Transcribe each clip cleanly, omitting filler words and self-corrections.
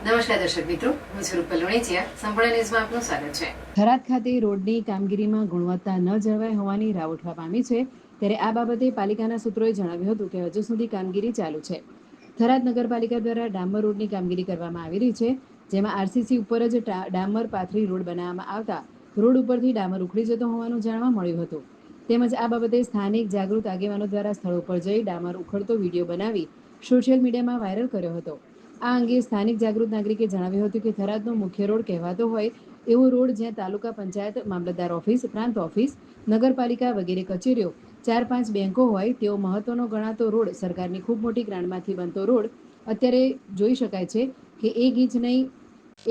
નમસ્કાર દર્શક મિત્રો, હું છું રૂપલ લોણીચિયા. સંપૂર્ણ ન્યૂઝમાં આપનું સ્વાગત છે. થરાદ ખાતે રોડની કામગીરીમાં ગુણવત્તા ન જળવાઈ હોવાની રાવ ઉઠવા પામી છે. ત્યારે આ બાબતે પાલિકાના સૂત્રોએ જણાવ્યું હતું કે હજુ સુધી કામગીરી ચાલુ છે. થરાદ નગરપાલિકા દ્વારા ડામર રોડની કામગીરી કરવામાં આવી રહી છે, જેમાં આરસીસી ઉપર જ ડામર પાથરી રોડ બનાવવામાં આવતા રોડ ઉપરથી ડામર ઉખડી જતો હોવાનું જાણવા મળ્યું હતું. તેમજ આ બાબતે સ્થાનિક જાગૃત આગેવાનો દ્વારા સ્થળ ઉપર જઈ ડામર ઉખડતો વિડીયો બનાવી સોશિયલ મીડિયામાં વાયરલ કર્યો હતો. આ અંગે સ્થાનિક જાગૃત નાગરિકે જણાવ્યું હતું કે થરાદનો મુખ્ય રોડ કહેવાતો હોય એવો રોડ જ્યાં તાલુકા પંચાયત, મામલતદાર ઓફિસ, પ્રાંત ઓફિસ, નગરપાલિકા વગેરે કચેરીઓ, 4-5 બેંકો હોય તેવો મહત્વનો ગણાતો રોડ, સરકારની ખૂબ મોટી ગ્રાન્ટમાંથી બનતો રોડ અત્યારે જોઈ શકાય છે કે 1 ઇંચ નહીં,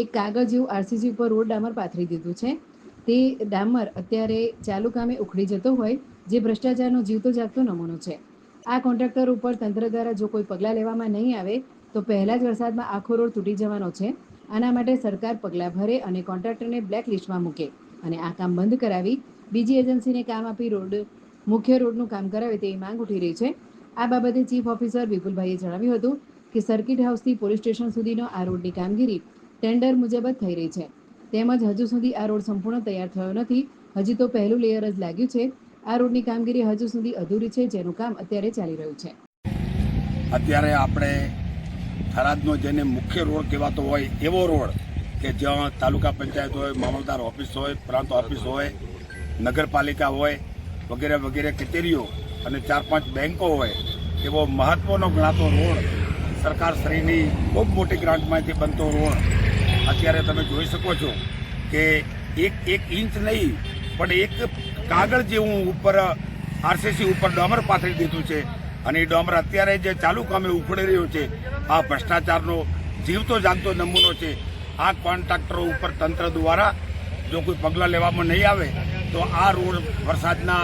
એક કાગળ જેવું આરસીસી ઉપર રોડ ડામર પાથરી દીધું છે. તે ડામર અત્યારે ચાલુ કામે ઉખડી જતો હોય, જે ભ્રષ્ટાચારનો જીવતો જાગતો નમૂનો છે. આ કોન્ટ્રાક્ટર ઉપર તંત્ર દ્વારા જો કોઈ પગલાં લેવામાં નહીં આવે તો પહેલા જ વરસાદમાં આખો રોડ તૂટી જવાનો છે. આના માટે સરકાર પગલાં ભરે અને કોન્ટ્રાક્ટરને બ્લેક લિસ્ટમાં મૂકે અને આ કામ બંધ કરાવી બીજી એજન્સીને કામ આપી મુખ્ય રોડનું કામ કરાવે તેવી માંગ ઉઠી રહી છે. આ બાબતે ચીફ ઓફિસર વિપુલભાઈએ જણાવ્યું હતું કે સર્કિટ હાઉસથી પોલીસ સ્ટેશન સુધીનો આ રોડની કામગીરી ટેન્ડર મુજબ જ થઈ રહી છે. તેમજ હજુ સુધી આ રોડ સંપૂર્ણ તૈયાર થયો નથી. હજી તો પહેલું લેયર જ લાગ્યું છે. આ રોડની કામગીરી હજુ સુધી અધૂરી છે, જેનું કામ અત્યારે ચાલી રહ્યું છે. અત્યારે આપણે થરાદનો જેને મુખ્ય રોડ કહેવાતો હોય એવો રોડ કે જ્યાં તાલુકા પંચાયત હોય, મામલતદાર ઓફિસ હોય, પ્રાંત ઓફિસ હોય, નગરપાલિકા હોય વગેરે વગેરે કચેરીઓ અને 4-5 બેંકો હોય એવો મહત્વનો ગણાતો રોડ, સરકારશ્રીની ખૂબ મોટી ગ્રાન્ટમાંથી બનતો રોડ અત્યારે તમે જોઈ શકો છો કે એક ઇંચ નહીં પણ એક કાગળ જેવું ઉપર આરસીસી ઉપર ડામર પાથરી દીધું છે. અને એ ડામર અત્યારે જે ચાલુ કામે ઉખડી રહ્યું છે, આ ભ્રષ્ટાચારનો જીવતો જાગતો નમૂનો છે. આ કોન્ટ્રાક્ટરો ઉપર તંત્ર દ્વારા જો કોઈ પગલાં લેવામાં નહીં આવે તો આ રોડ વરસાદના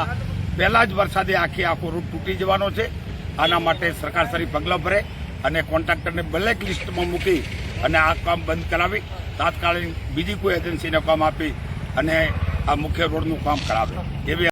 પહેલા જ વરસાદે આખો રોડ તૂટી જવાનો છે. આના માટે સરકારશ્રી પગલાં ભરે અને કોન્ટ્રાક્ટરને બ્લેક લિસ્ટમાં મૂકી અને આ કામ બંધ કરાવી તાત્કાલિક બીજી કોઈ એજન્સીને કામ આપી અને આ મુખ્ય રોડનું કામ કરાવે એવી